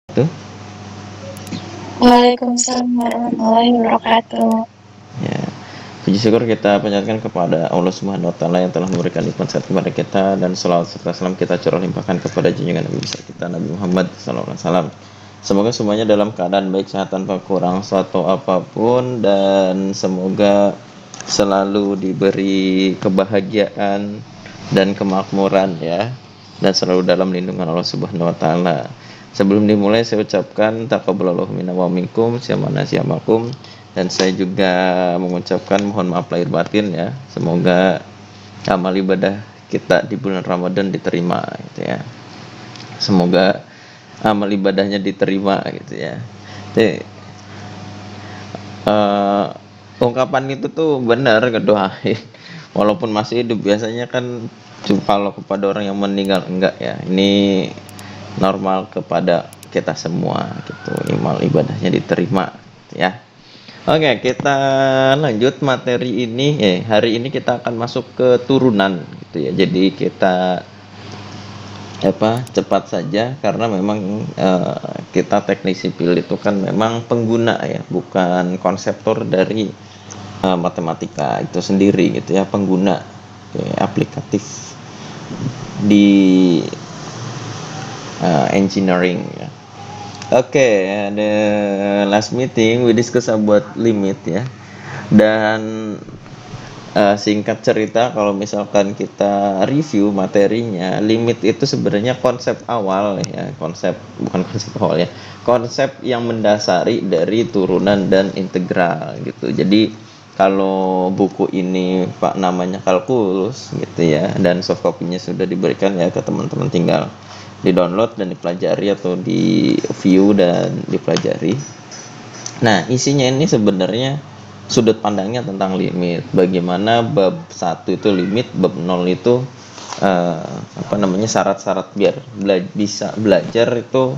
Tuh. Waalaikumsalam warahmatullahi wabarakatuh. Ya, puji syukur kita panjatkan kepada Allah Subhanahu wa taala yang telah memberikan nikmat sehat kepada kita, dan selawat serta salam kita curah limpahkan kepada junjungan Nabi besar kita Nabi Muhammad sallallahu alaihi wasallam. Semoga semuanya dalam keadaan baik, sehat tanpa kurang suatu apapun, dan semoga selalu diberi kebahagiaan dan kemakmuran ya, dan selalu dalam lindungan Allah Subhanahu wa taala. Sebelum dimulai saya ucapkan taqabbalallahu minna wa minkum syamana syamakum, dan saya juga mengucapkan mohon maaf lahir batin ya. Semoga amal ibadah kita di bulan Ramadan diterima gitu ya. Semoga amal ibadahnya diterima gitu ya. Jadi, ungkapan itu tuh benar, ngedoain walaupun masih hidup. Biasanya kan kalau kepada orang yang meninggal enggak ya. Ini normal kepada kita semua gitu, amal ibadahnya diterima gitu ya. Oke, kita lanjut materi ini. Hari ini kita akan masuk ke turunan gitu ya. Jadi kita cepat saja karena memang kita teknik sipil itu kan memang pengguna ya, bukan konseptor dari matematika itu sendiri gitu ya, pengguna aplikatif di engineering ya. Oke, the last meeting we discuss about limit ya. Dan singkat cerita, kalau misalkan kita review materinya, limit itu sebenarnya konsep awal ya, bukan konsep awal ya, konsep yang mendasari dari turunan dan integral gitu. Jadi kalau buku ini Pak namanya kalkulus gitu ya, dan soft copy-nya sudah diberikan ya ke teman-teman, tinggal di download dan dipelajari atau di view dan dipelajari. Nah, isinya ini sebenarnya sudut pandangnya tentang limit. Bagaimana bab 1 itu limit, bab 0 itu syarat-syarat biar bisa belajar itu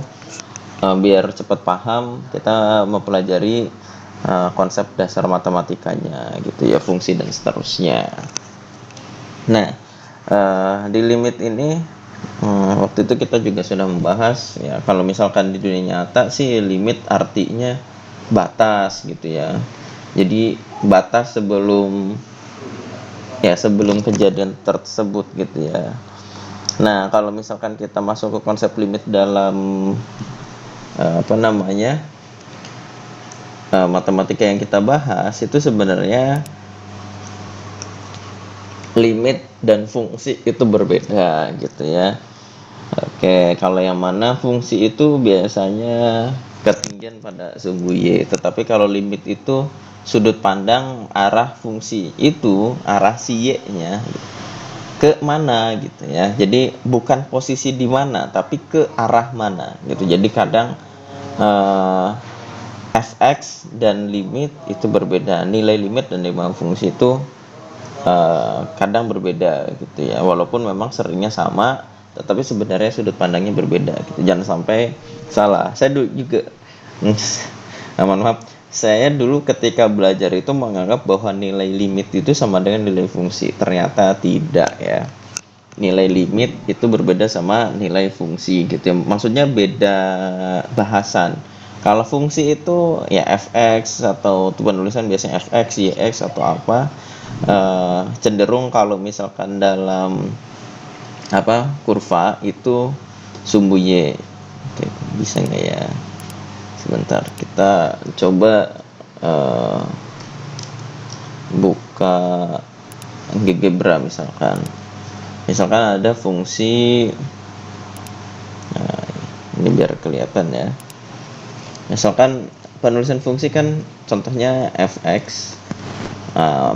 biar cepat paham. Kita mempelajari konsep dasar matematikanya gitu ya, fungsi dan seterusnya. Nah, di limit ini waktu itu kita juga sudah membahas ya, kalau misalkan di dunia nyata sih limit artinya batas gitu ya. Jadi batas sebelum kejadian tersebut gitu ya. Nah, kalau misalkan kita masuk ke konsep limit dalam matematika yang kita bahas, itu sebenarnya limit dan fungsi itu berbeda gitu ya. Oke, kalau yang mana fungsi itu biasanya ketinggian pada sumbu Y, tetapi kalau limit itu sudut pandang arah fungsi itu, arah si Y-nya ke mana gitu ya. Jadi bukan posisi di mana, tapi ke arah mana gitu. Jadi kadang fx dan limit itu berbeda. Nilai limit dan nilai fungsi itu kadang berbeda gitu ya, walaupun memang seringnya sama, tetapi sebenarnya sudut pandangnya berbeda gitu. Jangan sampai salah. Saya dulu juga mohon maaf, saya dulu ketika belajar itu menganggap bahwa nilai limit itu sama dengan nilai fungsi. Ternyata tidak ya. Nilai limit itu berbeda sama nilai fungsi gitu ya. Maksudnya beda bahasan. Kalau fungsi itu ya fx, atau penulisan biasanya fx, yx atau apa, cenderung kalau misalkan dalam kurva itu sumbu Y. Oke, bisa nggak ya? Sebentar, kita coba buka GeoGebra misalkan ada fungsi, ini biar kelihatan ya. Misalkan penulisan fungsi kan contohnya fx,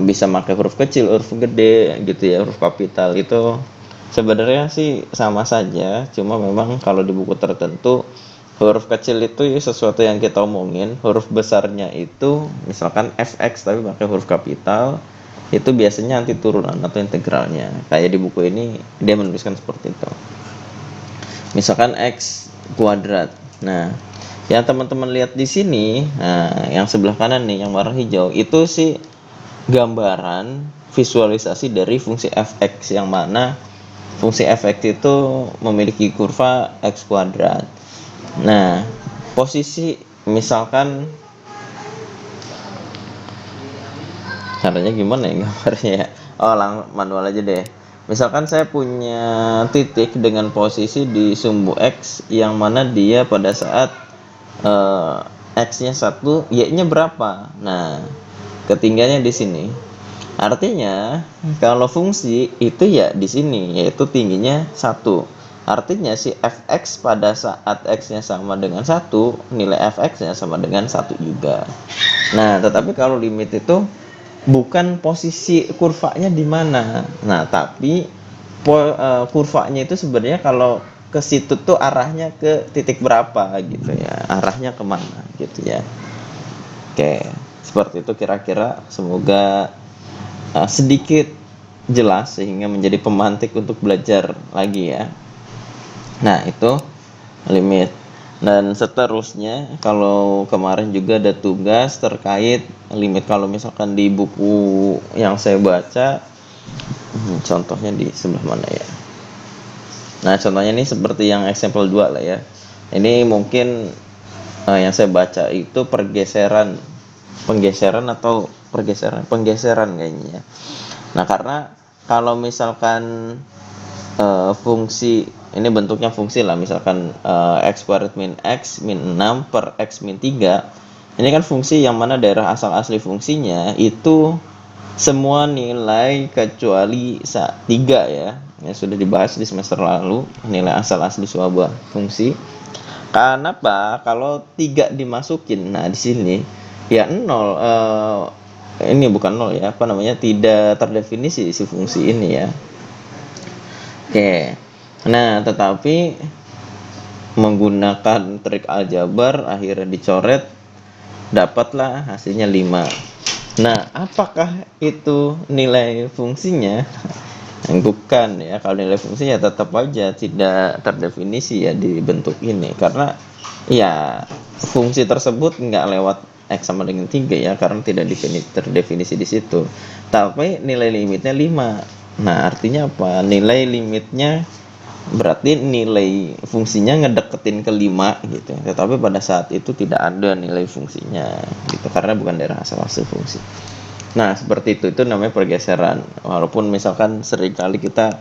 bisa pakai huruf kecil, huruf gede gitu ya, huruf kapital. Itu sebenarnya sih sama saja, cuma memang kalau di buku tertentu huruf kecil itu sesuatu yang kita omongin, huruf besarnya itu misalkan fx tapi pakai huruf kapital, itu biasanya nanti turunan atau integralnya. Kayak di buku ini dia menuliskan seperti itu. Misalkan x kuadrat. Nah, yang teman-teman lihat di sini, yang sebelah kanan nih yang warna hijau, itu sih gambaran visualisasi dari fungsi fx, yang mana fungsi fx itu memiliki kurva x kuadrat. Nah, posisi misalkan caranya gimana ya gambarnya ya. Manual aja deh. Misalkan saya punya titik dengan posisi di sumbu X yang mana dia pada saat X-nya 1, Y-nya berapa. Nah, ketinggiannya di sini. Artinya kalau fungsi itu ya di sini, yaitu tingginya 1. Artinya si fx pada saat x-nya sama dengan 1, nilai fx-nya sama dengan 1 juga. Nah, tetapi kalau limit itu bukan posisi kurvanya di mana. Nah, tapi kurvanya itu sebenarnya kalau ke situ tuh arahnya ke titik berapa gitu ya. Arahnya kemana gitu ya. Oke, seperti itu kira-kira. Semoga sedikit jelas sehingga menjadi pemantik untuk belajar lagi ya. Nah, itu limit. Dan seterusnya, kalau kemarin juga ada tugas terkait limit. Kalau misalkan di buku yang saya baca, contohnya di sebelah mana ya? Nah, contohnya ini seperti yang example 2 lah ya. Ini mungkin yang saya baca itu penggeseran kayaknya. Nah, karena kalau misalkan fungsi ini bentuknya fungsi lah, misalkan x kuadrat min x min 6 per x min 3, ini kan fungsi yang mana daerah asal asli fungsinya itu semua nilai kecuali 3 ya, yang sudah dibahas di semester lalu, nilai asal asli sebuah fungsi. Kenapa? Kalau 3 dimasukin, nah di sini ya 0, ini bukan 0 ya, tidak terdefinisi si fungsi ini ya. Oke. Nah, tetapi menggunakan trik aljabar akhirnya dicoret, dapatlah hasilnya 5. Nah, apakah itu nilai fungsinya? Bukan ya. Kalau nilai fungsinya tetap aja tidak terdefinisi ya di bentuk ini, karena ya fungsi tersebut nggak lewat x sama dengan 3 ya, karena tidak terdefinisi di situ. Tapi nilai limitnya 5. Nah, artinya apa? Nilai limitnya berarti nilai fungsinya ngedeketin ke 5 gitu. Tetapi pada saat itu tidak ada nilai fungsinya gitu, karena bukan daerah asal-asal fungsi. Nah, seperti itu namanya pergeseran. Walaupun misalkan seringkali kita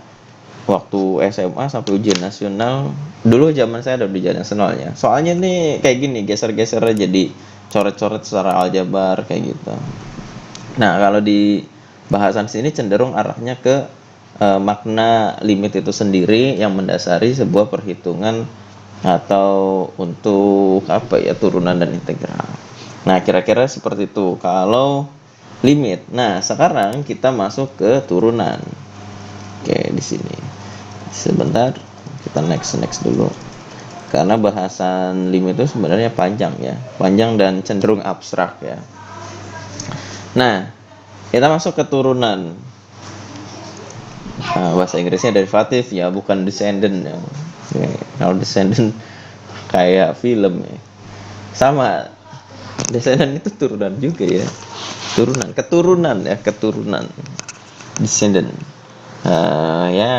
waktu SMA sampai ujian nasional, dulu zaman saya ada ujian nasionalnya. Soalnya nih kayak gini, geser-geser jadi coret-coret secara aljabar kayak gitu. Nah, kalau di bahasan sini cenderung arahnya ke makna limit itu sendiri yang mendasari sebuah perhitungan atau untuk turunan dan integral. Nah, kira-kira seperti itu kalau limit. Nah, sekarang kita masuk ke turunan. Oke, di sini. Sebentar, kita next dulu. Karena bahasan limit itu sebenarnya panjang ya. Panjang dan cenderung abstrak ya. Nah, kita masuk ke turunan. Bahasa Inggrisnya derivatif ya, bukan descendant ya. Kalau descendant kayak film ya. Sama, descendant itu turunan juga ya. Keturunan. Descendant. Ya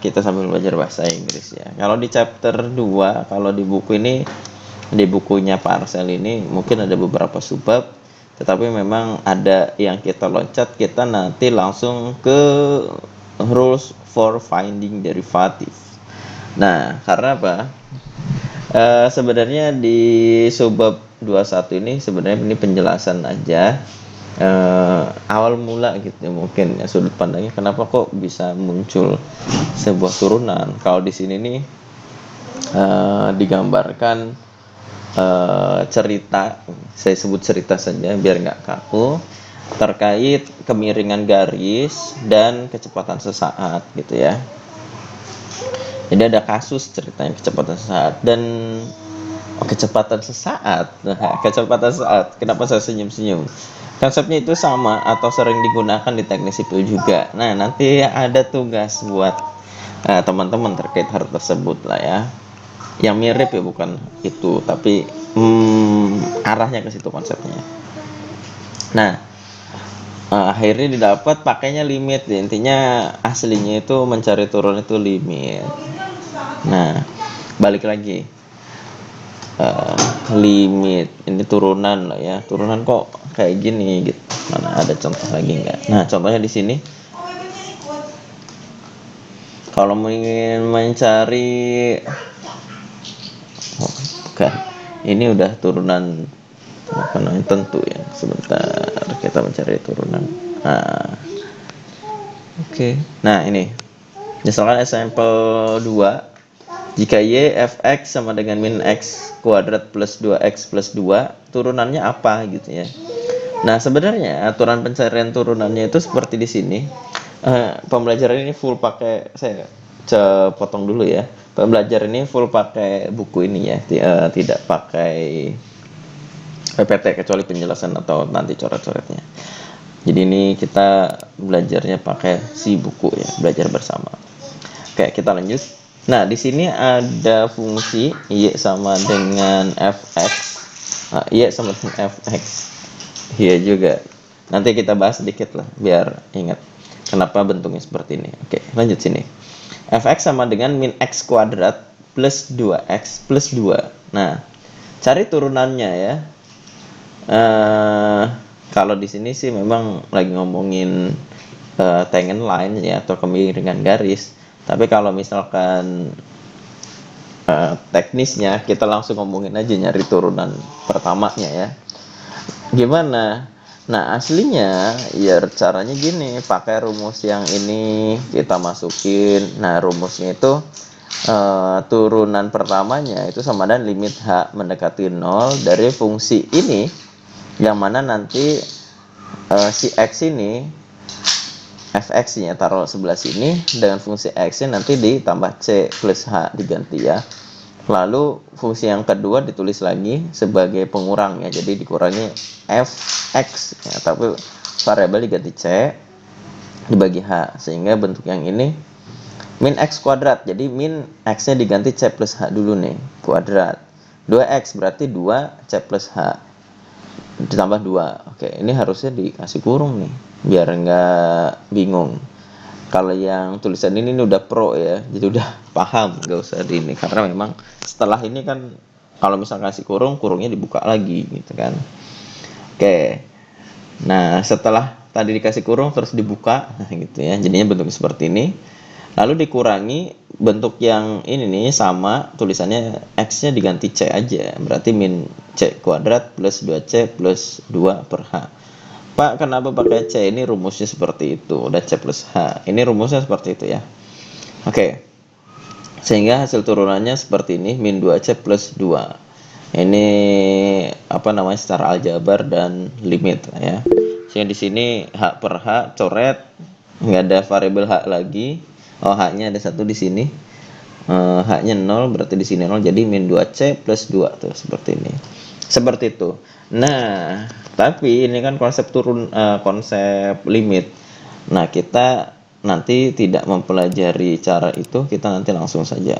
kita sambil belajar bahasa Inggris ya. Kalau di chapter 2, kalau di buku ini, di bukunya Parcel ini mungkin ada beberapa subbab, tetapi memang ada yang kita loncat, kita nanti langsung ke rules for finding derivative. Nah, karena apa? Sebenarnya di subbab 21 ini sebenarnya ini penjelasan aja, awal mula gitu mungkin ya, sudut pandangnya kenapa kok bisa muncul sebuah turunan. Kalau di sini nih digambarkan cerita, saya sebut cerita saja biar nggak kaku, terkait kemiringan garis dan kecepatan sesaat gitu ya. Jadi ada kasus ceritanya kecepatan sesaat dan kecepatan sesaat. Kenapa saya senyum-senyum? Konsepnya itu sama atau sering digunakan di teknik sipil juga. Nah, nanti ada tugas buat teman-teman terkait hal tersebut lah ya. Yang mirip ya, bukan itu, tapi arahnya ke situ konsepnya. Nah, akhirnya didapat pakainya limit. Intinya aslinya itu mencari turun itu limit. Nah, balik lagi. limit. Ini turunan lah ya. Turunan kok kayak gini gitu. Mana ada contoh lagi nggak? Nah, contohnya di sini. Kalau ingin mencari, oh, bukan. Ini udah turunan apa namanya tentu ya. Sebentar kita mencari turunan. Nah, oke. Nah, ini. Misalkan sampel 2. Jika y fx sama dengan min x kuadrat plus 2x plus 2, turunannya apa gitu ya. Nah, sebenarnya aturan pencarian turunannya itu seperti di sini. Pembelajaran ini full pakai, saya potong dulu ya. Pembelajaran ini full pakai buku ini ya, tidak pakai PPT kecuali penjelasan atau nanti coret-coretnya. Jadi ini kita belajarnya pakai si buku ya, belajar bersama. Oke, kita lanjut. Nah, di sini ada fungsi y sama dengan fx. Nah, y sama dengan fx. Iya juga. Nanti kita bahas sedikit lah, biar ingat kenapa bentuknya seperti ini. Oke, lanjut sini. Fx sama dengan min x kuadrat plus 2x plus 2. Nah, cari turunannya ya. Kalau di sini sih memang lagi ngomongin tangent line ya, atau kemiringan garis. Tapi kalau misalkan teknisnya, kita langsung ngomongin aja nyari turunan pertamanya ya. Gimana? Nah, aslinya ya caranya gini, pakai rumus yang ini kita masukin. Nah, rumusnya itu turunan pertamanya itu sama dengan limit h mendekati 0 dari fungsi ini, yang mana nanti si x ini fx-nya taruh sebelah sini, dengan fungsi x-nya nanti ditambah c plus h diganti ya. Lalu fungsi yang kedua ditulis lagi sebagai pengurang ya, jadi dikurangi fx ya, tapi variabel diganti c dibagi h, sehingga bentuk yang ini min x kuadrat. Jadi min x-nya diganti c plus h dulu nih, kuadrat 2x berarti 2 c plus h ditambah 2. Oke, ini harusnya dikasih kurung nih biar nggak bingung. Kalau yang tulisan ini udah pro ya, jadi udah paham, nggak usah di ini, karena memang setelah ini kan kalau misalnya kasih kurung, kurungnya dibuka lagi gitu kan. Oke, nah setelah tadi dikasih kurung terus dibuka, nah gitu ya, jadinya bentuknya seperti ini. Lalu dikurangi bentuk yang ini nih, sama tulisannya x-nya diganti c aja, berarti min c kuadrat plus 2c plus 2 per h. Pak, kenapa pakai c? Ini rumusnya seperti itu, udah c plus h, ini rumusnya seperti itu ya. Oke, sehingga hasil turunannya seperti ini, min 2c plus 2. Ini apa namanya secara aljabar dan limit ya. Sehingga di sini h per h coret, nggak ada variabel h lagi. Oh, h-nya ada satu di sini. H-nya 0, berarti di sini 0, jadi min 2c plus 2 tuh seperti ini. Seperti itu. Nah, tapi ini kan konsep konsep limit. Nah, kita nanti tidak mempelajari cara itu, kita nanti langsung saja.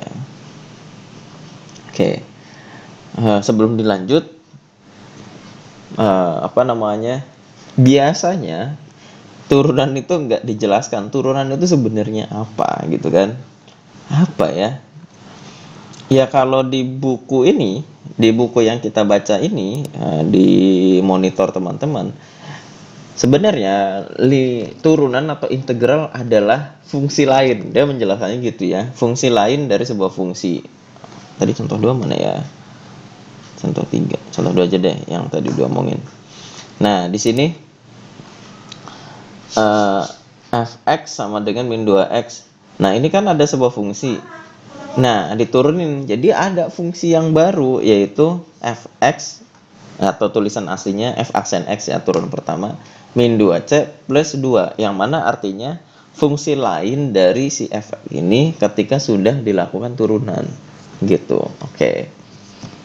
Oke. Sebelum dilanjut, apa namanya? Biasanya turunan itu nggak dijelaskan. Turunan itu sebenarnya apa gitu kan? Apa ya? Ya kalau di buku ini, di buku yang kita baca ini, di monitor teman-teman, sebenarnya turunan atau integral adalah fungsi lain. Dia menjelaskannya gitu ya. Fungsi lain dari sebuah fungsi. Tadi contoh 2 mana ya? Contoh 3. Contoh 2 aja deh yang tadi udah omongin. Nah, di sini fx sama dengan min 2x. Nah, ini kan ada sebuah fungsi. Nah, diturunin. Jadi ada fungsi yang baru, yaitu fx, atau tulisan aslinya f aksen x ya, turun pertama, min 2c plus 2, yang mana artinya fungsi lain dari si f ini ketika sudah dilakukan turunan gitu. Oke.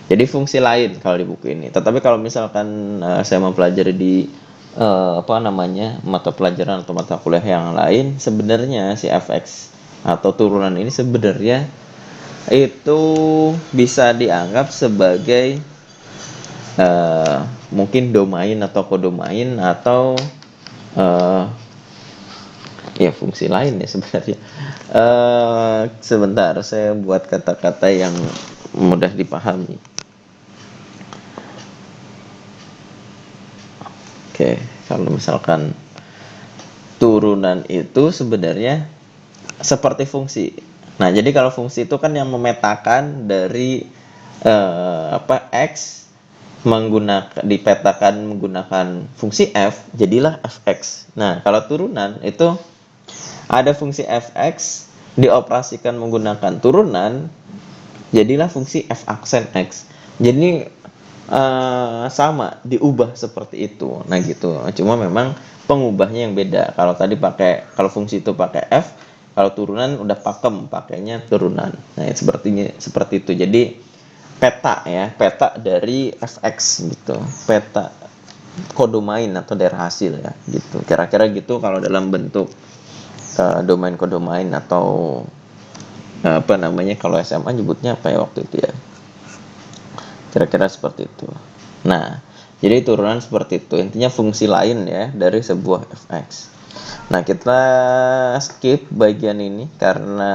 Jadi fungsi lain kalau di buku ini. Tetapi kalau misalkan saya mempelajari di apa namanya mata pelajaran atau mata kuliah yang lain, sebenarnya si fx atau turunan ini sebenarnya itu bisa dianggap sebagai mungkin domain atau kodomain atau ya fungsi lain ya sebenarnya. Sebentar, saya buat kata-kata yang mudah dipahami. Oke, kalau misalkan turunan itu sebenarnya seperti fungsi. Nah, jadi kalau fungsi itu kan yang memetakan dari x dipetakan menggunakan fungsi f, jadilah fx. Nah, kalau turunan itu ada fungsi fx dioperasikan menggunakan turunan, jadilah fungsi f aksen x. Jadi sama diubah seperti itu. Nah gitu. Cuma memang pengubahnya yang beda. Kalau tadi kalau fungsi itu pakai f, kalau turunan udah pakem pakainya turunan. Nah seperti itu. Jadi peta dari fx gitu. Peta kodomain atau daerah hasil ya gitu. Kira-kira gitu kalau dalam bentuk domain kodomain atau apa namanya, kalau SMA nyebutnya apa ya waktu itu ya, kira-kira seperti itu. Nah, jadi turunan seperti itu. Intinya fungsi lain ya dari sebuah fx. Nah, kita skip bagian ini karena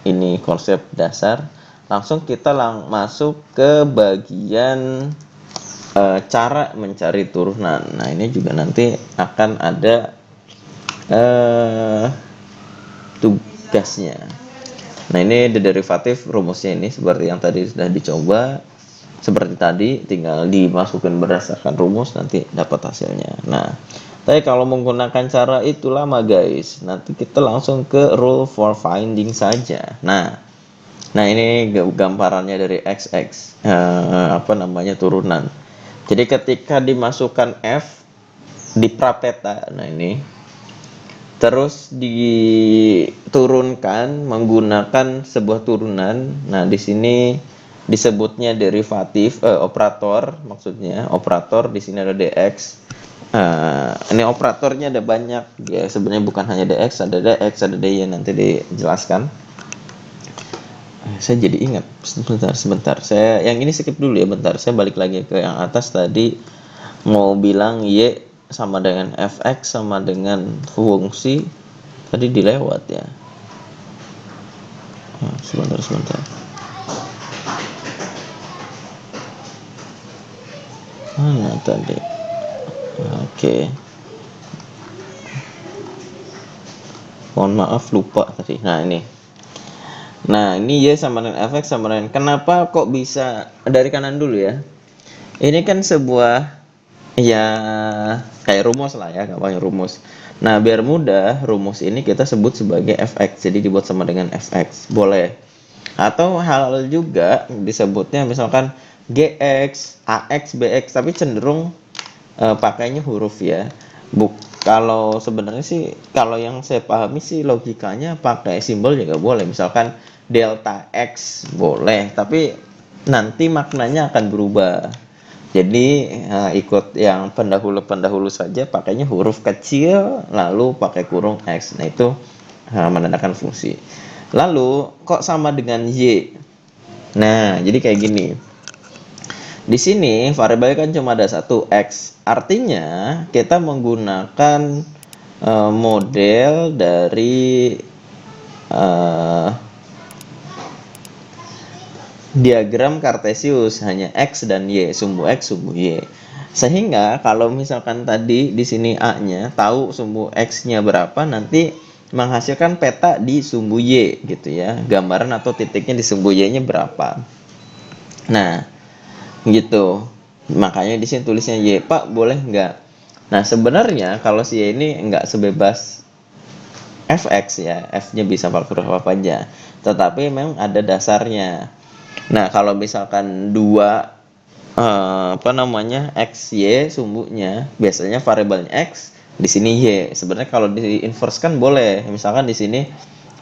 ini konsep dasar. Langsung kita masuk ke bagian cara mencari turunan. Nah, ini juga nanti akan ada tugasnya. Nah, ini the derivatif rumusnya ini seperti yang tadi sudah dicoba. Seperti tadi tinggal dimasukkan berdasarkan rumus, nanti dapat hasilnya. Nah, tapi kalau menggunakan cara itu lama guys, nanti kita langsung ke rule for finding saja. Nah ini gambarannya dari xx turunan. Jadi ketika dimasukkan f di prapeta, nah ini terus diturunkan menggunakan sebuah turunan. Nah di sini disebutnya derivatif operator, maksudnya operator. Di sini ada dx. Ini operatornya ada banyak ya, sebenarnya bukan hanya dx, ada dy, nanti dijelaskan. Saya jadi ingat, sebentar saya yang ini skip dulu ya, bentar saya balik lagi ke yang atas tadi, mau bilang y sama dengan fx sama dengan fungsi, tadi dilewat ya. Sebentar mana tadi. Oke. Mohon maaf lupa tadi. Nah ini y sama dengan fx sama dengan, kenapa kok bisa dari kanan dulu ya. Ini kan sebuah ya kayak rumus lah ya, gampang rumus. Nah biar mudah, rumus ini kita sebut sebagai fx, jadi dibuat sama dengan fx, boleh. Atau hal juga disebutnya misalkan gx, ax, bx, tapi cenderung pakainya huruf ya. Kalau sebenarnya sih, kalau yang saya pahami sih logikanya pakai simbol juga boleh. Misalkan delta x boleh, tapi nanti maknanya akan berubah. Jadi ikut yang pendahulu saja, pakainya huruf kecil lalu pakai kurung x. Nah itu menandakan fungsi. Lalu kok sama dengan y? Nah jadi kayak gini. Di sini variabel kan cuma ada satu, x. Artinya kita menggunakan model dari diagram Kartesius, hanya x dan y, sumbu x, sumbu y. Sehingga kalau misalkan tadi di sini a-nya tahu sumbu x-nya berapa, nanti menghasilkan peta di sumbu y gitu ya. Gambaran atau titiknya di sumbu y-nya berapa. Nah, gitu. Makanya di sini tulisnya y. Pak, boleh nggak? Nah, sebenarnya kalau si y ini nggak sebebas fx ya. F-nya bisa faktor apa aja. Tetapi memang ada dasarnya. Nah, kalau misalkan dua x y sumbunya, biasanya variabelnya x, di sini y. Sebenarnya kalau di inverse kan boleh. Misalkan di sini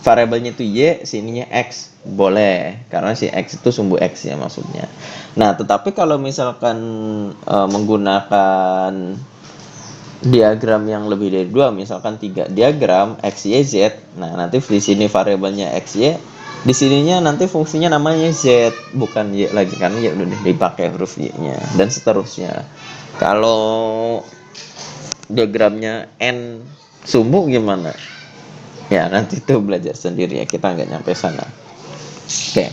variabelnya itu y, sininya x, boleh, karena si x itu sumbu x ya maksudnya. Nah, tetapi kalau misalkan menggunakan diagram yang lebih dari dua, misalkan 3 diagram x, y, z. Nah, nanti di sini variabelnya x, y, di sininya nanti fungsinya namanya z, bukan y lagi, kan ya udah dipakai huruf y-nya, dan seterusnya. Kalau diagramnya n sumbu gimana? Ya nanti itu belajar sendiri ya, kita nggak nyampe sana. Oke,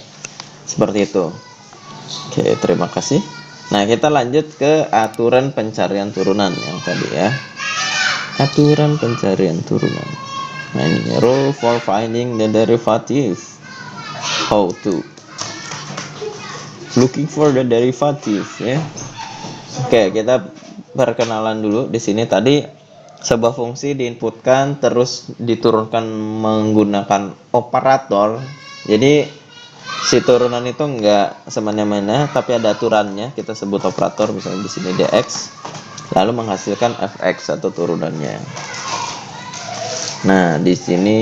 seperti itu. Oke, terima kasih. Nah, kita lanjut ke aturan pencarian turunan yang tadi ya. Aturan pencarian turunan. Nah, ini rule for finding the derivative. How to looking for the derivative ya. Oke, kita perkenalan dulu di sini. Tadi sebuah fungsi diinputkan terus diturunkan menggunakan operator. Jadi si turunan itu enggak semena-mena tapi ada aturannya, kita sebut operator, misalnya di sini dx, lalu menghasilkan fx atau turunannya. Nah, di sini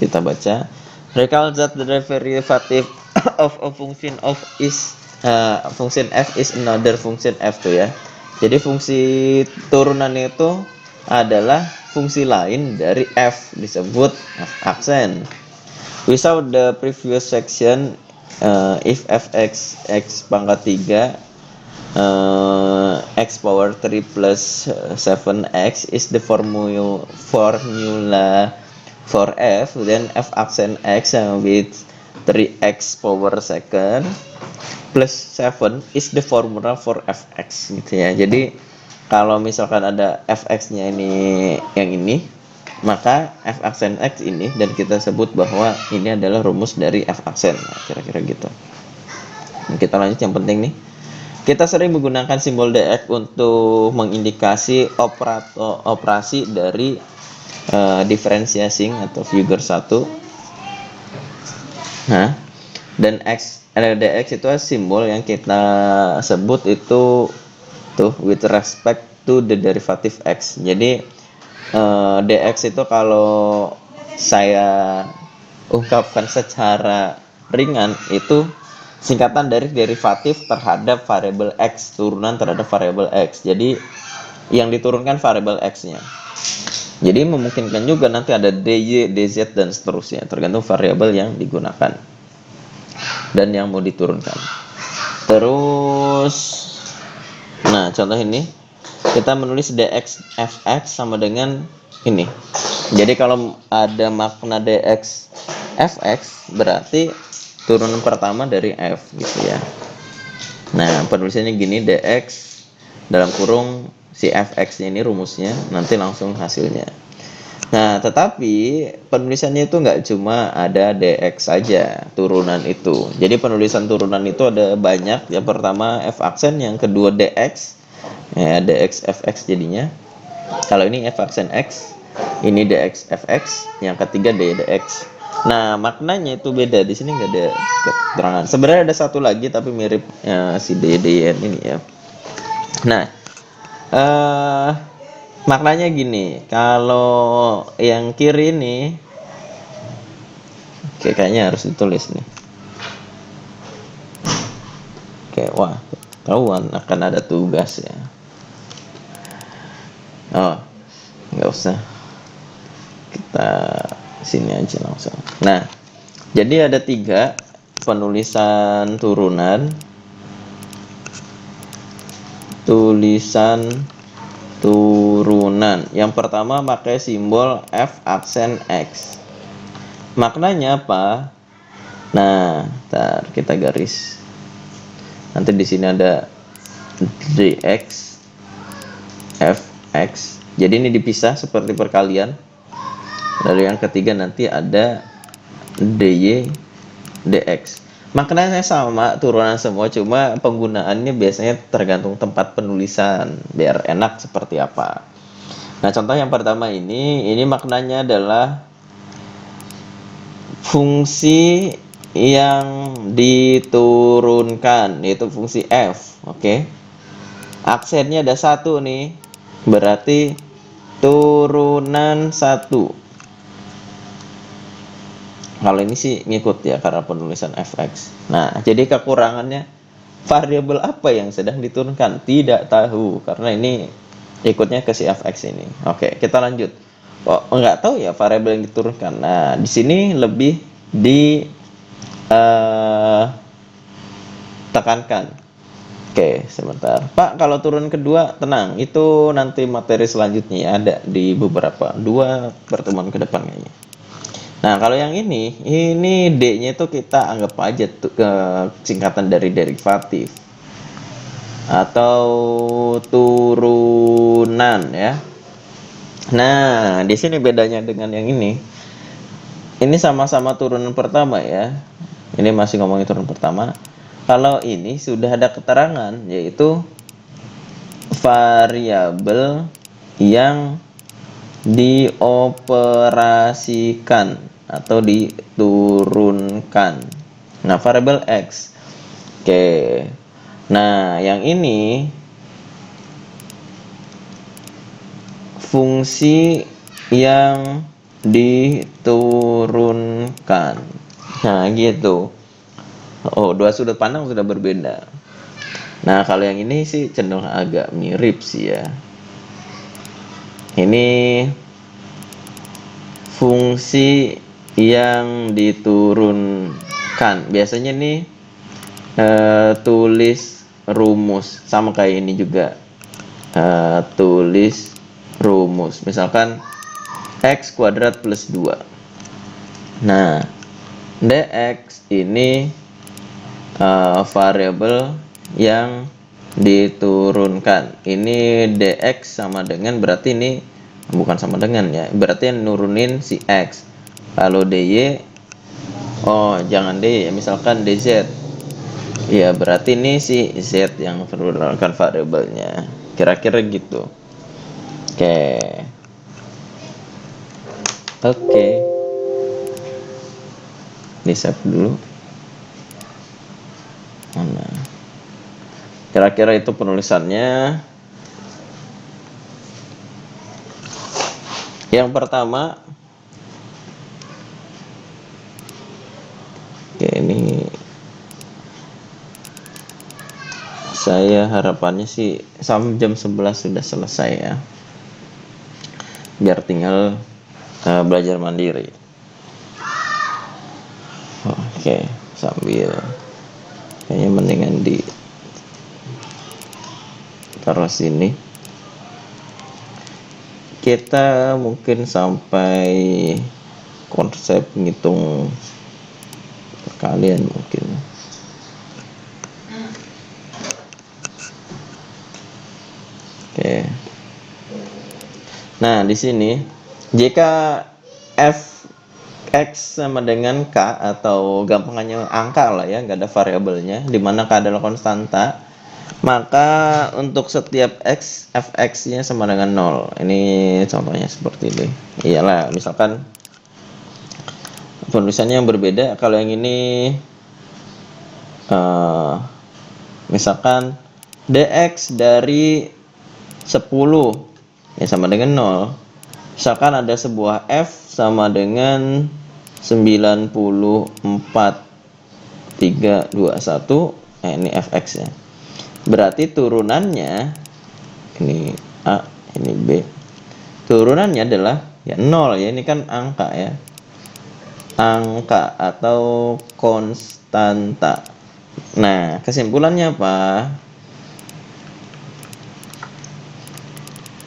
kita baca, recall that the derivative of a function of is function f is another function f tuh ya. Jadi fungsi turunan itu adalah fungsi lain dari f, disebut f aksen. Without the previous section, if fx x pangkat 3 x power 3 plus 7x is the formula for f, then f aksen x with 3x power second plus 7 is the formula for fx gitu ya. Jadi kalau misalkan ada fx-nya ini yang ini, maka f aksen x ini, dan kita sebut bahwa ini adalah rumus dari f aksen. Nah, kira-kira gitu. Nah, kita lanjut yang penting nih. Kita sering menggunakan simbol dx untuk mengindikasi operasi dari differentiating atau figure 1. Nah, dan dx itu simbol yang kita sebut itu tuh with respect to the derivative x. Jadi dx itu kalau saya ungkapkan secara ringan itu singkatan dari derivatif terhadap variabel x, turunan terhadap variabel x. Jadi yang diturunkan variabel x-nya. Jadi memungkinkan juga nanti ada dy, dz dan seterusnya, tergantung variabel yang digunakan dan yang mau diturunkan. Terus, nah contoh ini kita menulis dx fx sama dengan ini. Jadi kalau ada makna dx fx berarti turunan pertama dari f gitu ya. Nah, penulisannya gini, dx dalam kurung si fx-nya ini rumusnya, nanti langsung hasilnya. Nah, tetapi penulisannya itu nggak cuma ada dx saja turunan itu. Jadi penulisan turunan itu ada banyak. Yang pertama f aksen, yang kedua dx, ya dx fx jadinya. Kalau ini f aksen x, ini dx fx, yang ketiga dx. Nah, maknanya itu beda. Di sini nggak ada keterangan. Sebenarnya ada satu lagi tapi mirip si dn ini ya. Nah, maknanya gini, kalau yang kiri ini, oke, kayaknya harus ditulis nih. Oke, wah, ketahuan akan ada tugas ya. Oh, nggak usah, kita sini aja langsung. Nah, jadi ada 3 penulisan turunan, yang pertama pakai simbol f aksen x. Maknanya apa? Nah, ntar kita garis. Nanti di sini ada dx fx. Jadi ini dipisah seperti perkalian. Lalu yang ketiga nanti ada dy dx. Maknanya sama, turunan semua, cuma penggunaannya biasanya tergantung tempat penulisan biar enak seperti apa. Nah, contoh yang pertama ini maknanya adalah fungsi yang diturunkan, yaitu fungsi f. Oke. Aksennya ada 1 nih, berarti turunan 1. Kalau ini sih ngikut ya karena penulisan fx. Nah, jadi kekurangannya variabel apa yang sedang diturunkan? Tidak tahu karena ini ikutnya ke si fx ini. Oke, kita lanjut. Oh, nggak tahu ya variabel yang diturunkan. Nah, di sini lebih tekankan. Oke, sebentar. Pak, kalau turun kedua tenang, itu nanti materi selanjutnya ya, ada di beberapa 2 pertemuan ke depan kayaknya. Nah, kalau yang ini D-nya itu kita anggap aja singkatan dari derivatif. atau turunan ya. Nah, di sini bedanya dengan yang ini. Ini sama-sama turunan pertama ya. Ini masih ngomongin turunan pertama. Kalau ini sudah ada keterangan yaitu variabel yang dioperasikan atau diturunkan. Nah, variabel X. Oke. Nah, yang ini fungsi yang diturunkan. Nah, gitu. Oh, dua sudut pandang sudah berbeda. Nah, kalau yang ini sih cenderung agak mirip sih ya. Ini fungsi yang diturunkan. Biasanya nih tulis rumus sama kayak ini juga. Tulis rumus. Misalkan x kuadrat plus 2. Nah, dx ini variabel yang diturunkan. Ini dx sama dengan, berarti ini bukan sama dengan ya, berarti yang nurunin si x. Kalau dy, oh jangan dy ya, misalkan dz ya, berarti ini si z yang menurunkan variabelnya, kira-kira gitu. Oke, di save dulu. Nah, kira-kira itu penulisannya. Yang pertama, ini saya harapannya sih sampai jam 11 sudah selesai ya, biar tinggal belajar mandiri. Oke, sambil kayaknya mendingan di taruh sini. Kita mungkin sampai konsep ngitung perkalian mungkin. Oke. Nah, di sini jika f(x) sama dengan k, atau gampangannya angka lah ya, nggak ada variabelnya, dimana k adalah konstanta, maka untuk setiap x, fx-nya sama dengan 0. Ini contohnya seperti ini. Iyalah, misalkan penulisannya yang berbeda. Kalau yang ini misalkan dx dari 10 ya sama dengan 0. Misalkan ada sebuah f sama dengan 94 321, ini fx nya. Berarti turunannya, ini A, ini B. Turunannya adalah ya 0 ya, ini kan angka ya. Angka atau konstanta. Nah, kesimpulannya apa?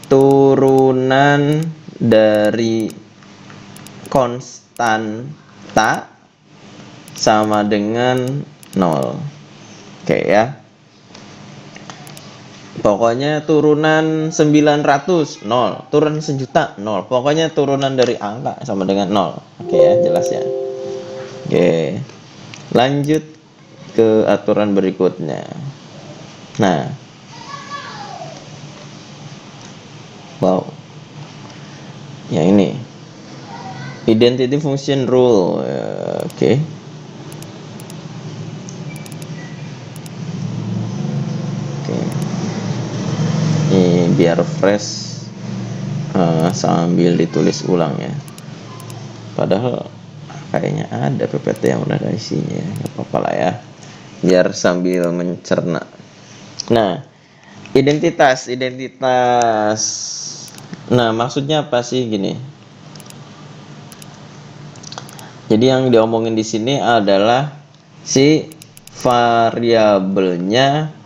Turunan dari konstanta sama dengan 0. Oke ya. Pokoknya turunan 900 0, turun 1.000.000 0. Pokoknya turunan dari angka sama dengan 0. Oke ya, jelas ya. Oke. Lanjut ke aturan berikutnya. Nah. Wow. Ya ini. Identity function rule. Oke. Ini biar fresh, sambil ditulis ulang ya. Padahal kayaknya ada PPT yang udah ada isinya, nggak apa-apa lah ya, biar sambil mencerna. Nah, identitas. Nah, maksudnya apa sih gini? Jadi yang diomongin di sini adalah si variabelnya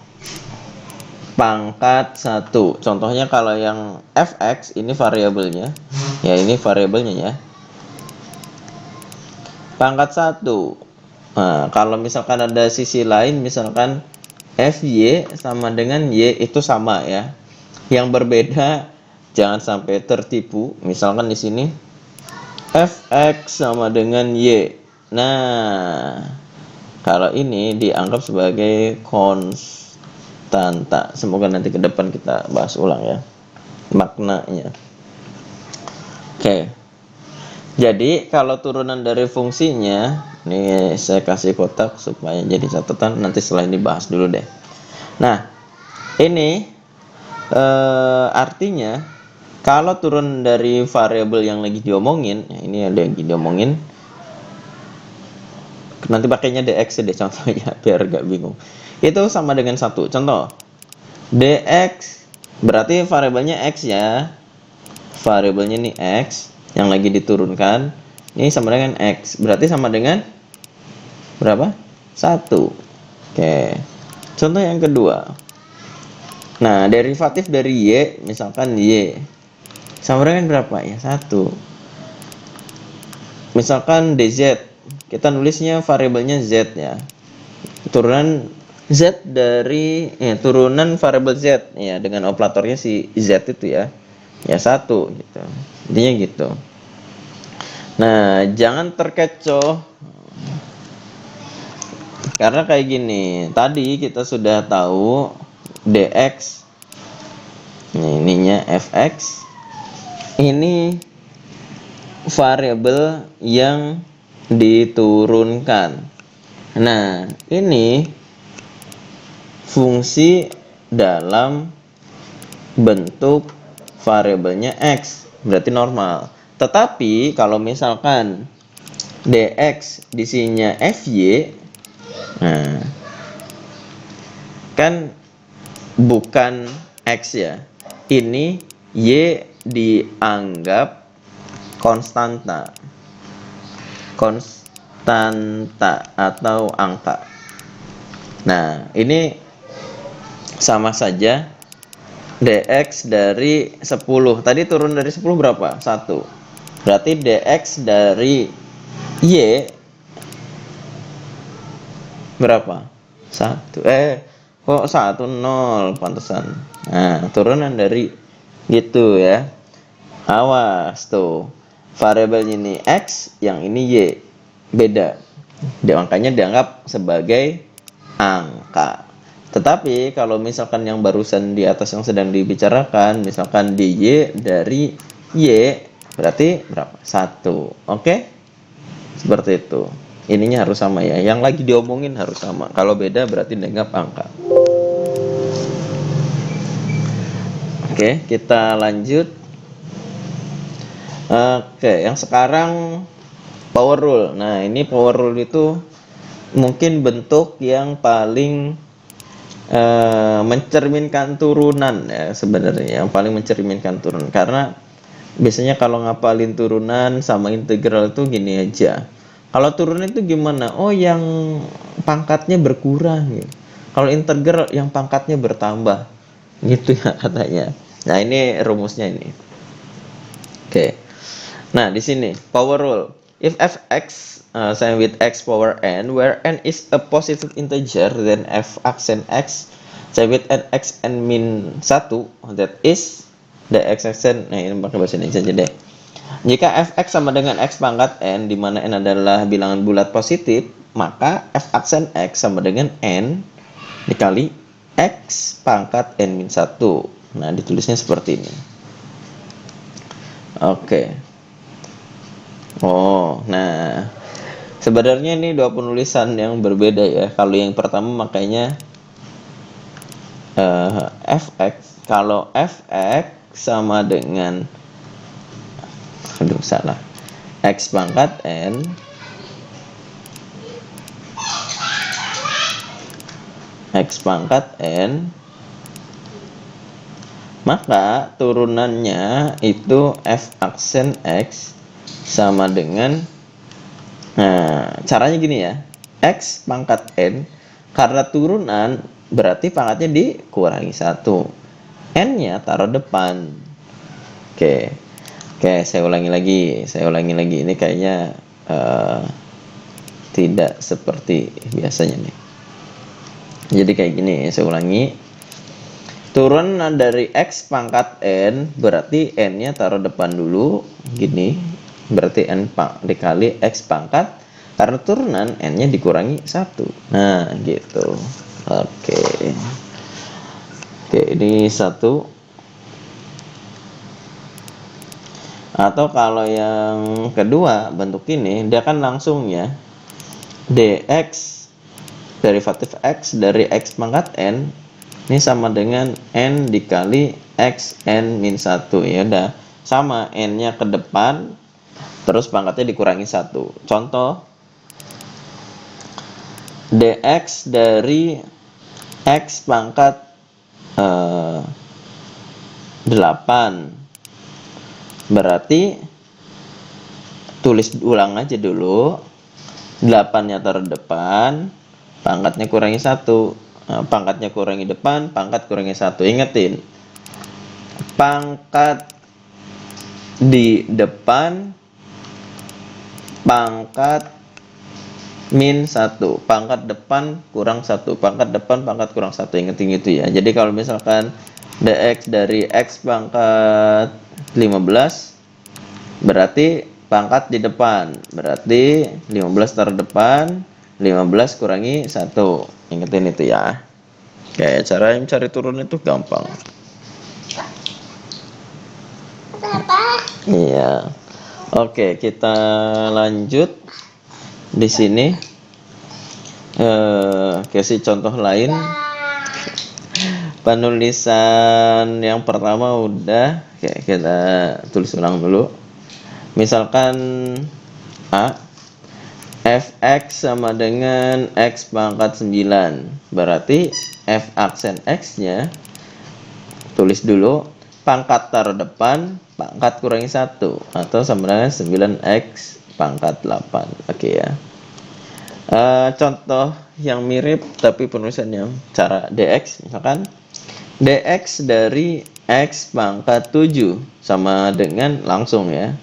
pangkat 1. Contohnya kalau yang fx ini variabelnya, ya ini variabelnya ya, pangkat 1. Nah, kalau misalkan ada sisi lain, misalkan FY sama dengan Y itu sama ya. Yang berbeda jangan sampai tertipu. Misalkan di sini fx sama dengan y. Nah, kalau ini dianggap sebagai konstanta. Semoga nanti ke depan kita bahas ulang ya maknanya. Oke. Jadi kalau turunan dari fungsinya, nih saya kasih kotak supaya jadi catatan, nanti setelah ini bahas dulu deh. Nah, ini artinya kalau turun dari variabel yang lagi diomongin, ini ada yang diomongin, nanti pakainya dx deh contohnya biar gak bingung. Itu sama dengan 1. Contoh, dx berarti variabelnya x ya. Variabelnya ini x yang lagi diturunkan. Ini sama dengan x. Berarti sama dengan berapa? 1. Oke. Contoh yang kedua. Nah, derivatif dari y, misalkan y sama dengan berapa ya? 1. Misalkan dz, kita nulisnya variabelnya z ya. Turunan z dari turunan variabel z ya, dengan operatornya si z itu ya. Ya 1 gitu. Intinya gitu. Nah, jangan terkecoh. Karena kayak gini, tadi kita sudah tahu dx, ininya fx, ini variabel yang diturunkan. Nah, ini fungsi dalam bentuk variabelnya x, berarti normal. Tetapi kalau misalkan dx disinya fy, nah, kan bukan x ya. Ini y dianggap konstanta. Konstanta atau angka. Nah, ini sama saja dx dari 10. Tadi turun dari 10 berapa? 1. Berarti dx dari y berapa? 1. Kok 1 0 pantesan. Nah, turunan dari gitu ya. Awas tuh. Variabel ini x, yang ini y. Beda. Makanya dianggap sebagai angka. Tetapi kalau misalkan yang barusan di atas yang sedang dibicarakan, misalkan dy dari y, berarti berapa? 1. Oke? Seperti itu. Ininya harus sama ya. Yang lagi diomongin harus sama. Kalau beda berarti dianggap angka. Oke, kita lanjut. Oke, yang sekarang power rule. Nah, ini power rule itu mungkin bentuk yang paling mencerminkan turunan ya sebenarnya, yang paling mencerminkan turunan. Karena biasanya kalau ngapalin turunan sama integral itu gini aja. Kalau turunan itu gimana? Oh, yang pangkatnya berkurang gitu. Kalau integral yang pangkatnya bertambah. Gitu ya katanya. Nah, ini rumusnya ini. Oke. Nah, di sini power rule. If fx same with x power n, where n is a positive integer, then f accent x same with n x n min 1, that is the x accent. Nah, ini pakai bahasa Indonesia aja deh. Jika fx sama dengan x pangkat n, di mana n adalah bilangan bulat positif, maka f aksen x sama dengan n dikali x pangkat n min 1. Nah, ditulisnya seperti ini. Oke. Oh, nah, sebenarnya ini dua penulisan yang berbeda ya. Kalau yang pertama makanya fx, kalau fx sama dengan salah, x pangkat n maka turunannya itu f aksen x sama dengan, nah, caranya gini ya, x pangkat n, karena turunan berarti pangkatnya dikurangi 1, n nya taruh depan. Oke, saya ulangi lagi, ini kayaknya tidak seperti biasanya nih. Jadi kayak gini, saya ulangi. Turun dari X pangkat N, berarti N-nya taruh depan dulu, gini. Berarti N dikali X pangkat, karena turunan N-nya dikurangi 1. Nah, gitu. Oke. Oke, ini 1. Atau kalau yang kedua, bentuk ini, dia kan langsung ya. dx derivatif X dari X pangkat N ini sama dengan N dikali X N min 1. Ya udah, sama, N-nya ke depan, terus pangkatnya dikurangi 1. Contoh, dx dari X pangkat 8, berarti tulis ulang aja dulu, 8-nya taruh depan, pangkatnya kurangi 1. Pangkatnya kurangi depan, pangkat kurangi 1. Ingetin, pangkat di depan, pangkat min 1, pangkat depan kurang 1, pangkat depan pangkat kurang 1. Ingetin gitu ya. Jadi kalau misalkan dx dari X pangkat 15, berarti pangkat di depan, berarti 15 taruh depan, 15 kurangi 1. Ingetin itu ya. Kayak cara mencari turun itu gampang. Iya. Oke, kita lanjut di sini. Kasih contoh lain. Penulisan yang pertama udah, kayak kita tulis ulang dulu. Misalkan A, fx sama dengan x pangkat 9, berarti f aksen x-nya tulis dulu, pangkat taruh depan, pangkat kurangi 1, atau sama dengan 9x pangkat 8. Oke ya. Contoh yang mirip tapi penulisannya cara dx, misalkan dx dari x pangkat 7 sama dengan langsung ya,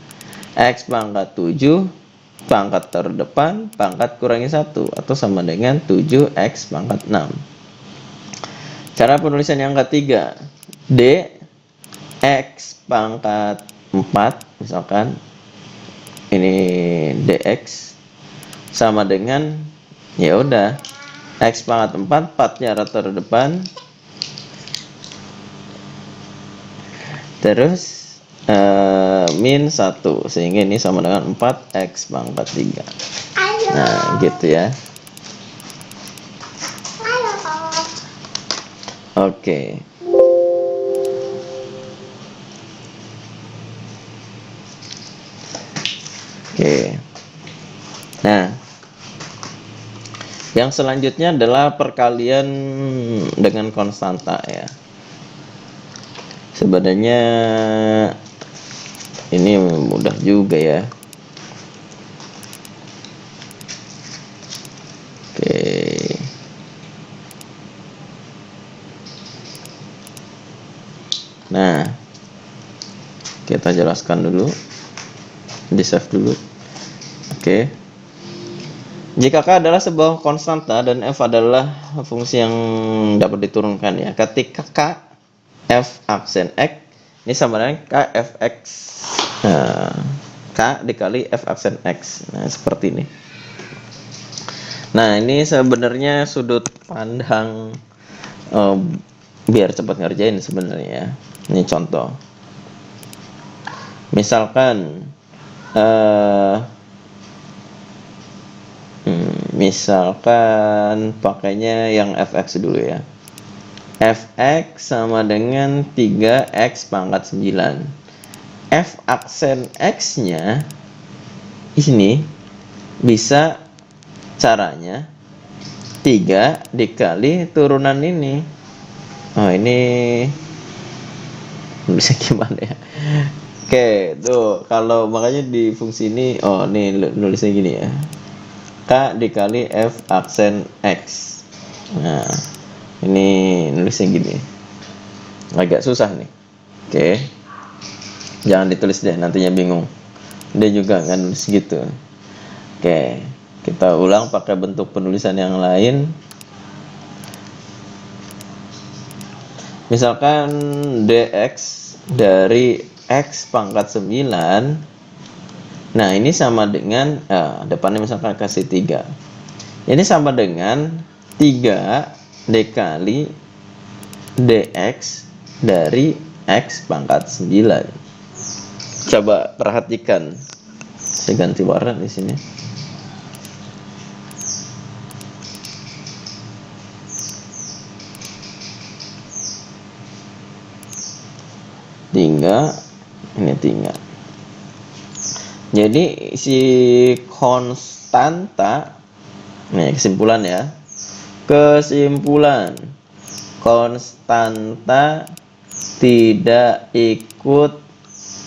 x pangkat 7 pangkat taruh depan, pangkat kurangi 1, atau sama dengan 7x pangkat 6. Cara penulisan yang ketiga, d x pangkat 4, misalkan ini dx sama dengan, ya udah, x pangkat 4, 4-nya taruh depan, terus min 1, sehingga ini sama dengan 4x pangkat 3. Nah, gitu ya. Oke. Oke. Nah, yang selanjutnya adalah perkalian dengan konstanta ya. Sebenarnya ini mudah juga ya. Oke. Nah, kita jelaskan dulu. Di save dulu. Oke. Jika K adalah sebuah konstanta dan F adalah fungsi yang dapat diturunkan ya. Ketika K F aksen X ini sama dengan K Fx. Nah, K dikali F aksen X. Nah, seperti ini. Nah, ini sebenarnya sudut pandang biar cepat ngerjain sebenarnya. Ini contoh. Misalkan misalkan pakainya yang fx dulu ya. Fx sama dengan 3x pangkat 9. F aksen x-nya ini bisa caranya 3 dikali turunan ini. Oh, ini bisa gimana ya? Oke, tuh kalau makanya di fungsi ini, oh nih nulisnya gini ya, K dikali F aksen X. Nah, ini nulisnya gini, agak susah nih. Oke, jangan ditulis deh, nantinya bingung. Dia juga nggak nulis gitu. Oke, kita ulang pakai bentuk penulisan yang lain. Misalkan dx dari x pangkat 9. Nah, ini sama dengan depannya misalkan kasih 3. Ini sama dengan 3 dikali dx dari x pangkat 9. Coba perhatikan. Saya ganti warna di sini. Ini 3. Jadi si konstanta, nih kesimpulan ya. Kesimpulan, konstanta tidak ikut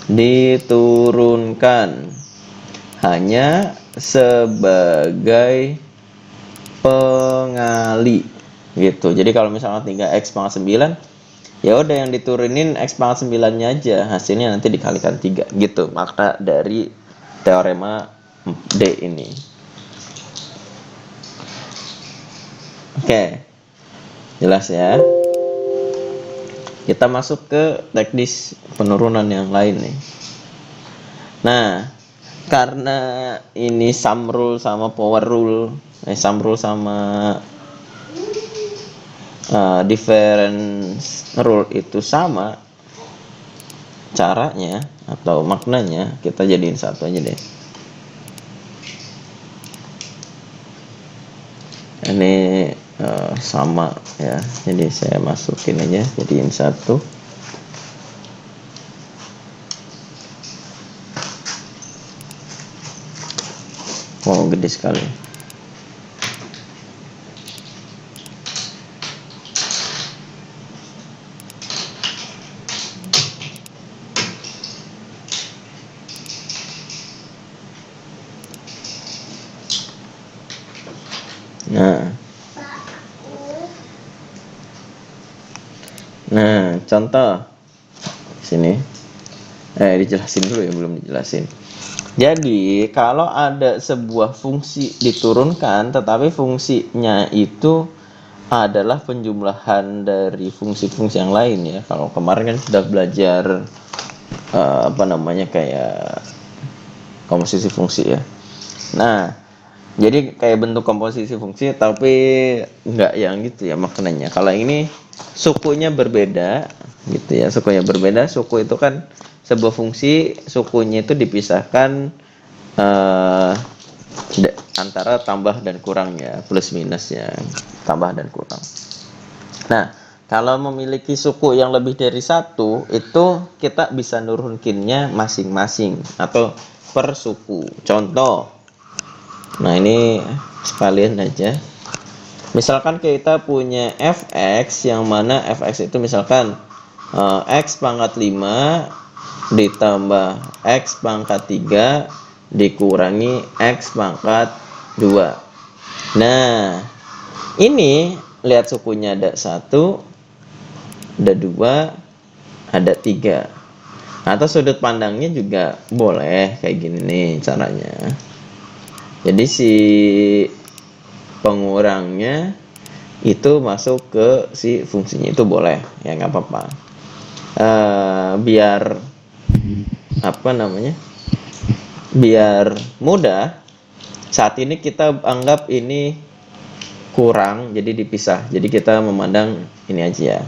diturunkan, hanya sebagai pengali gitu. Jadi kalau misalnya 3x pangkat 9, ya udah yang diturunin x pangkat 9-nya aja, hasilnya nanti dikalikan 3 gitu. Makna dari teorema D ini. Oke. Jelas ya. Kita masuk ke teknis penurunan yang lain nih. Nah, karena ini sum rule sama power rule, sum rule sama difference rule itu sama caranya atau maknanya, kita jadiin satu aja deh. Ini sama ya, jadi saya masukin aja jadiin satu. Wow, gede sekali. Nah, contoh sini. Dijelasin dulu ya, belum dijelasin. Jadi, kalau ada sebuah fungsi diturunkan, tetapi fungsinya itu adalah penjumlahan dari fungsi-fungsi yang lain ya. Kalau kemarin kan sudah belajar kayak komposisi fungsi ya. Nah, jadi kayak bentuk komposisi fungsi tapi enggak yang gitu ya maknanya. Kalau ini sukunya berbeda gitu ya. Sukunya berbeda. Suku itu kan sebuah fungsi, sukunya itu dipisahkan antara tambah dan kurangnya, plus minusnya, tambah dan kurang. Nah, kalau memiliki suku yang lebih dari satu, itu kita bisa nurunkinnya masing-masing atau per suku. Contoh, nah ini sekalian aja. Misalkan kita punya fx, yang mana fx itu misalkan x pangkat 5 ditambah x pangkat 3 dikurangi x pangkat 2. Nah, ini lihat sukunya ada 1, ada 2, ada 3. Atau sudut pandangnya juga boleh kayak gini nih caranya. Jadi si pengurangnya itu masuk ke si fungsinya, itu boleh ya, nggak apa-apa. Biar mudah, saat ini kita anggap ini kurang, jadi dipisah. Jadi kita memandang ini aja ya.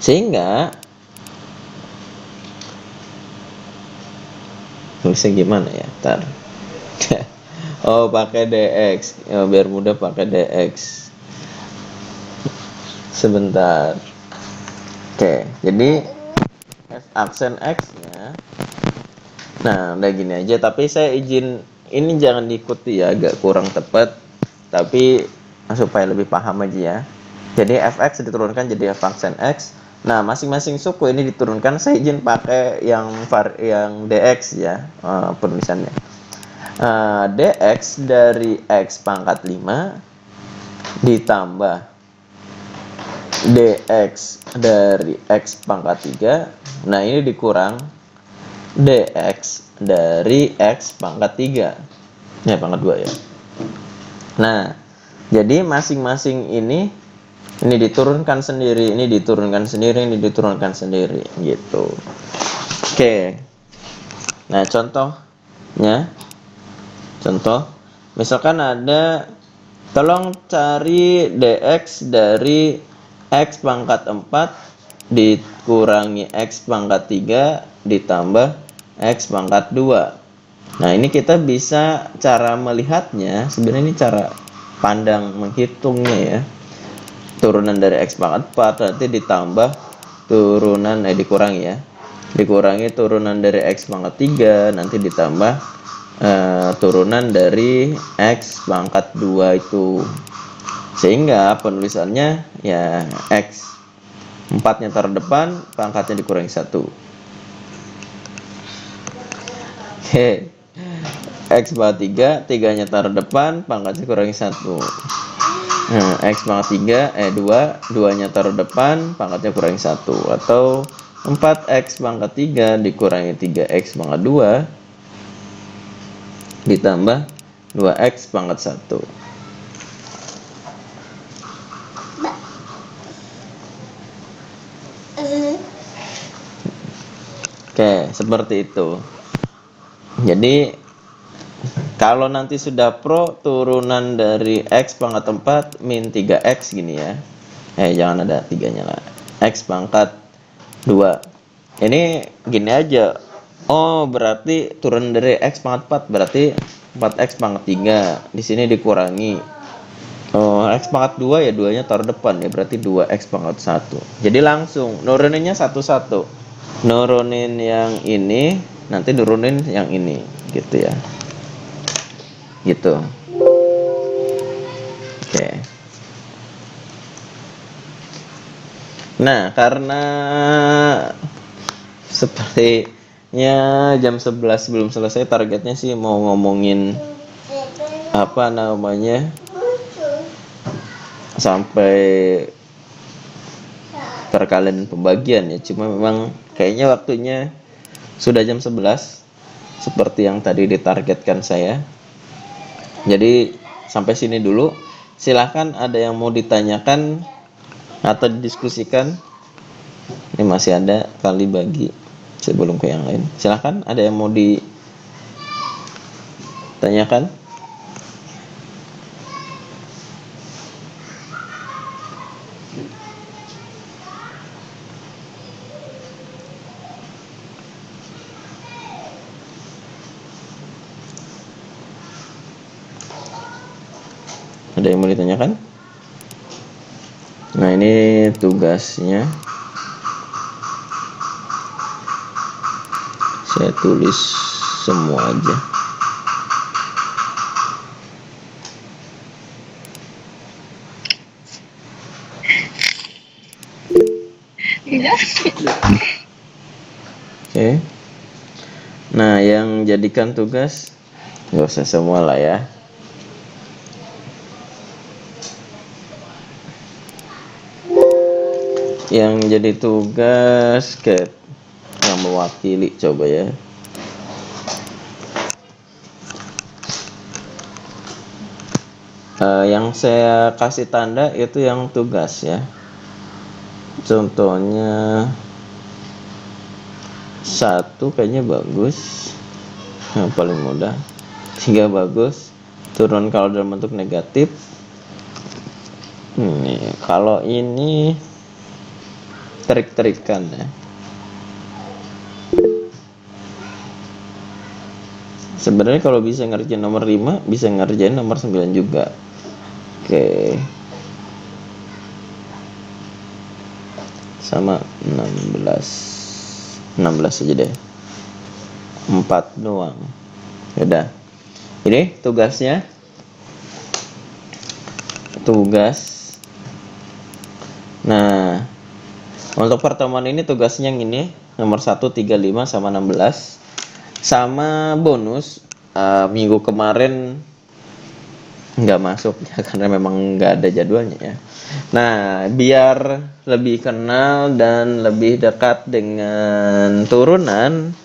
Sehingga tulisnya gimana ya? Ntar. Oh, pakai dx. Biar mudah pakai dx. Sebentar. Oke, jadi aksen x-nya. Nah, udah gini aja, tapi saya izin ini jangan diikuti ya, agak kurang tepat. Tapi supaya lebih paham aja ya. Jadi fx diturunkan jadi f aksen x. Nah, masing-masing suku ini diturunkan, saya izin pakai yang dx ya, penulisannya. Dx dari x pangkat 5 ditambah dx dari x pangkat 3. Nah, ini dikurang dx dari x pangkat 3. Ya, pangkat 2 ya. Nah, jadi masing-masing ini Ini diturunkan sendiri, ini diturunkan sendiri, ini diturunkan sendiri gitu. Oke. Nah, contoh misalkan ada, tolong cari dx dari x pangkat 4 dikurangi x pangkat 3 ditambah x pangkat 2. Nah, ini kita bisa cara melihatnya, sebenarnya ini cara pandang menghitungnya ya. Turunan dari x pangkat 4 nanti ditambah turunan dikurangi ya. Dikurangi turunan dari x pangkat 3 nanti ditambah turunan dari x pangkat 2 itu. Sehingga penulisannya ya x 4-nya taruh depan, pangkatnya dikurangi 1. Oke. X pangkat 3, 3-nya taruh depan, pangkatnya kurangi 1. Nah, X pangkat 3, 2, 2-nya taruh depan, pangkatnya kurangi 1. Atau 4X pangkat 3 dikurangi 3X pangkat 2 ditambah 2X pangkat 1. Oke, seperti itu. Jadi kalau nanti sudah pro turunan dari X pangkat 4 min 3X gini ya. Jangan ada 3-nya lah. X pangkat 2. Ini gini aja. Oh, berarti turun dari X pangkat 4 berarti 4X pangkat 3. Di sini dikurangi. Oh, X pangkat 2 ya 2-nya taruh depan ya, berarti 2X pangkat 1. Jadi langsung nuruninnya satu-satu. Nurunin yang ini, nanti nurunin yang ini gitu ya. Gitu. Oke. Nah, karena sepertinya jam 11 belum selesai, targetnya sih mau ngomongin apa namanya sampai perkalian pembagian ya. Cuma memang kayaknya waktunya sudah jam 11 seperti yang tadi ditargetkan saya. Jadi sampai sini dulu. Silahkan ada yang mau ditanyakan atau didiskusikan. Ini masih ada kali bagi sebelum ke yang lain. Silahkan ada yang mau ditanyakan. Ada yang mau ditanyakan? Nah, ini tugasnya. Saya tulis semua aja. Oke. Nah, yang jadikan tugas nggak usah semua lah ya. Yang jadi tugas yang mewakili coba ya. Yang saya kasih tanda itu yang tugas ya. Contohnya 1 kayaknya bagus, yang paling mudah. 3 bagus, turun kalau dalam bentuk negatif. Kalau ini trik-trikan ya. Sebenarnya kalau bisa ngerjain nomor 5, bisa ngerjain nomor 9 juga. Oke. Sama 16 aja deh. 4 doang. Udah. Ini tugasnya. Tugas. Nah, untuk pertemuan ini tugasnya yang ini, nomor 1, 3, 5 sama 16. Sama bonus minggu kemarin nggak masuk ya, karena memang nggak ada jadwalnya ya. Nah, biar lebih kenal dan lebih dekat dengan turunan,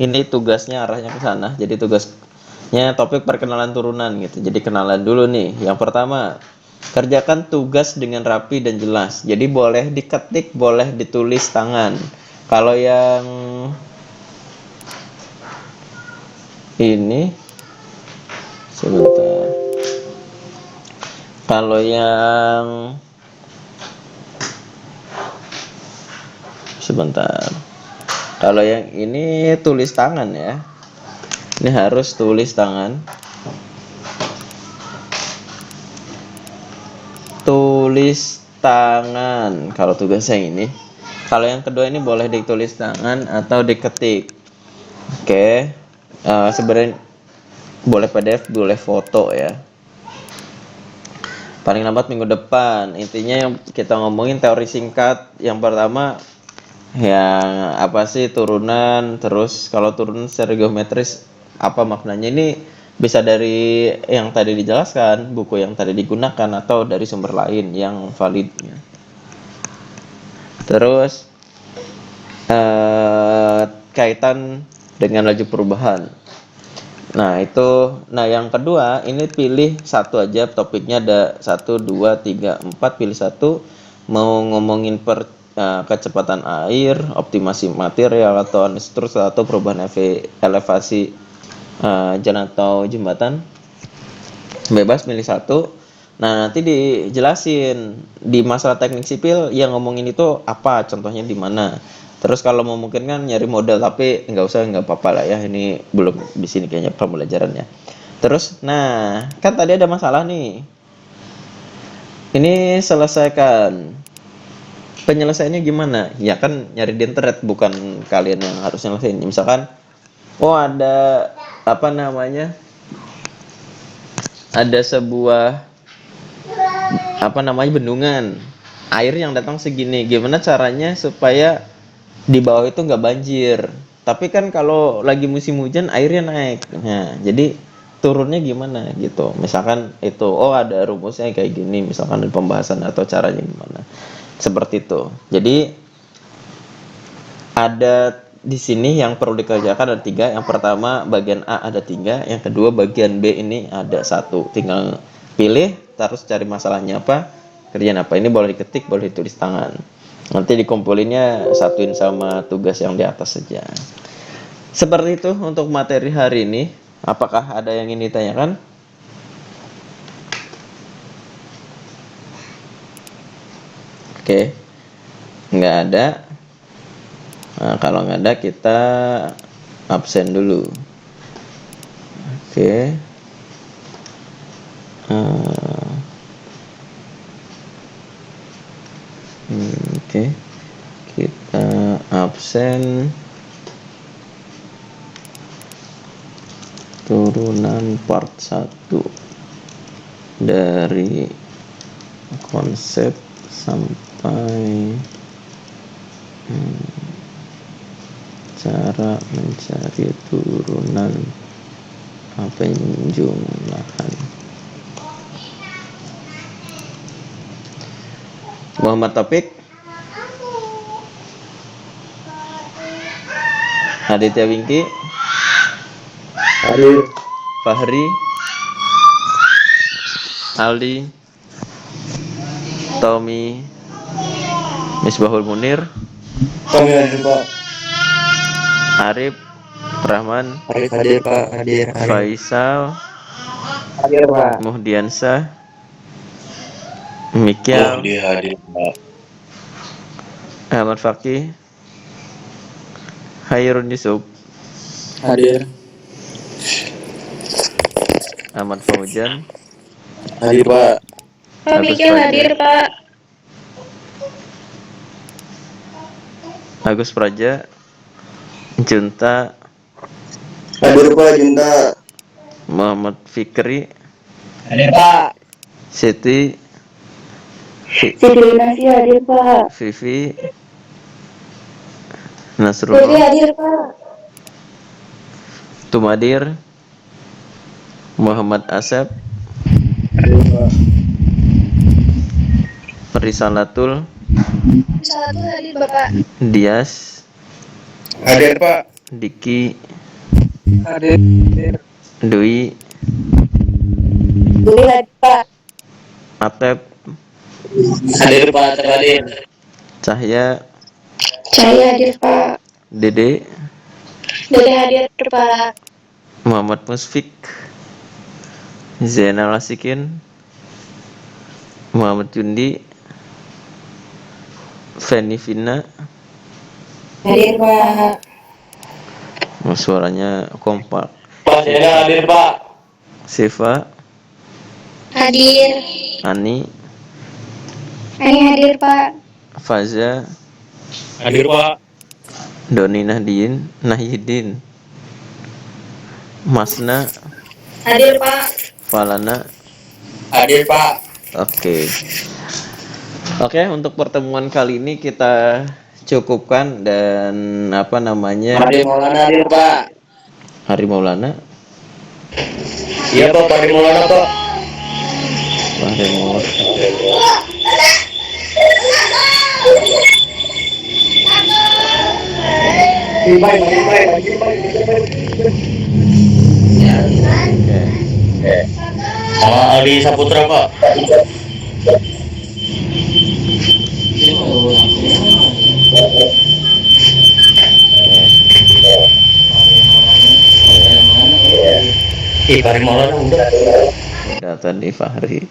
ini tugasnya arahnya ke sana. Jadi tugasnya topik perkenalan turunan gitu. Jadi kenalan dulu nih. Yang pertama, Kerjakan tugas dengan rapi dan jelas. Jadi boleh diketik, boleh ditulis tangan. Kalau yang ini sebentar. Kalau yang sebentar. Kalau yang ini tulis tangan ya. Ini harus tulis tangan. Tulis tangan kalau tugas yang ini. Kalau yang kedua ini boleh ditulis tangan atau diketik. Oke. Sebenarnya boleh PDF, boleh foto ya. Paling lambat minggu depan. Intinya yang kita ngomongin teori singkat. Yang pertama yang apa sih turunan, terus kalau turunan secara geometris apa maknanya, ini bisa dari yang tadi dijelaskan, buku yang tadi digunakan, atau dari sumber lain yang validnya. Terus kaitan dengan laju perubahan. Nah yang kedua ini pilih satu aja, topiknya ada 1, 2, 3, 4, pilih satu. Mau ngomongin kecepatan air, optimasi material, atau struktur, atau perubahan elevasi jalan atau jembatan, bebas milih satu. Nah nanti dijelasin di masalah teknik sipil yang ngomongin itu apa, contohnya di mana. Terus kalau memungkinkan nyari model, tapi nggak apa-apa lah ya, ini belum di sini kayaknya pembelajarannya. Terus kan tadi ada masalah nih, ini selesaikan. Penyelesaiannya gimana? Ya kan nyari di internet, bukan kalian yang harus nyelesain. Misalkan ada apa namanya, ada sebuah bendungan air yang datang segini, gimana caranya supaya di bawah itu nggak banjir, tapi kan kalau lagi musim hujan airnya naik. Nah jadi turunnya gimana gitu, misalkan itu ada rumusnya kayak gini, misalkan ada pembahasan atau caranya gimana, seperti itu. Jadi ada di sini yang perlu dikerjakan ada 3. Yang pertama bagian A ada 3, yang kedua bagian B ini ada 1. Tinggal pilih, terus cari masalahnya apa, kerjaan apa. Ini boleh diketik, boleh ditulis tangan. Nanti dikumpulinnya satuin sama tugas yang di atas saja. Seperti itu untuk materi hari ini. Apakah ada yang ingin ditanyakan? Oke, nggak ada. Nah, kalau nggak ada kita absen dulu. Oke. Oke. Kita absen turunan part 1 dari konsep sampai cara mencari turunan penjumlahan. Muhammad Taufik, Aditya Wingki, Hadir. Fahri, Aldi, Tommy, Misbahul Munir, Kami hadir Pak. Arif, Rahman, Arif hadir Pak. Hadir. Faisal, Hadir Pak. Muhdiansah, Mikial, Dia hadir Pak. Ahmad Fakih, Hairun Yusuf, Hadir. Ahmad Fauzan, Hadir Pak. Pak Mikil hadir, Pak. Agus Praja, Junta, Hadir Pak Junta. Muhammad Fikri, Hadir Pak. Siti, Siti Nasi hadir, Pak. Vivi, Putri Nasrullah, hadir, Pak. Tumadir, Muhammad Asep, Hadir Pak. Risalatul, Satu hadir, Bapak. Dias, Hadir Pak. Diki, Hadir. Dwi, Dwi hadir, Pak. Atep, Hadir Pak, hadir. Cahya, Cahaya hadir, Pak. Dede, Dede hadir, Pak. Muhammad Musfik, Zainal Asikin, Muhammad Jundi, Feni Vina. Hadir, Pak. Oh, suaranya kompak. Pak Zainal hadir Pak. Siva, Hadir. Ani, Ani hadir, Pak. Faza, Hadir Pak. Doni Nahyidin, Masna, Hadir, Pak. Falana. Hadir Pak. Oke. Oke, untuk pertemuan kali ini kita cukupkan dan apa namanya? Hadir Maulana hadir Pak. Hari Maulana. Iya Pak, Hadir Maulana Pak. Hari Maulana. Oke. Sama Aldi Saputra Pak. Hadir Maulana udah. Udah tadi Fahri.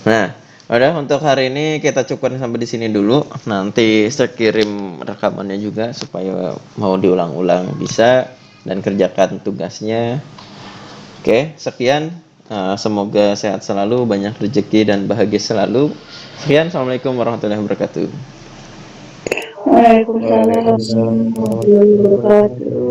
Nah, udah untuk hari ini kita cukupkan sampai di sini dulu. Nanti saya kirim rekamannya juga supaya mau diulang-ulang bisa dan kerjakan tugasnya. Oke, sekian. Semoga sehat selalu, banyak rezeki dan bahagia selalu. Sekian, assalamualaikum warahmatullahi wabarakatuh. Waalaikumsalam warahmatullahi wabarakatuh.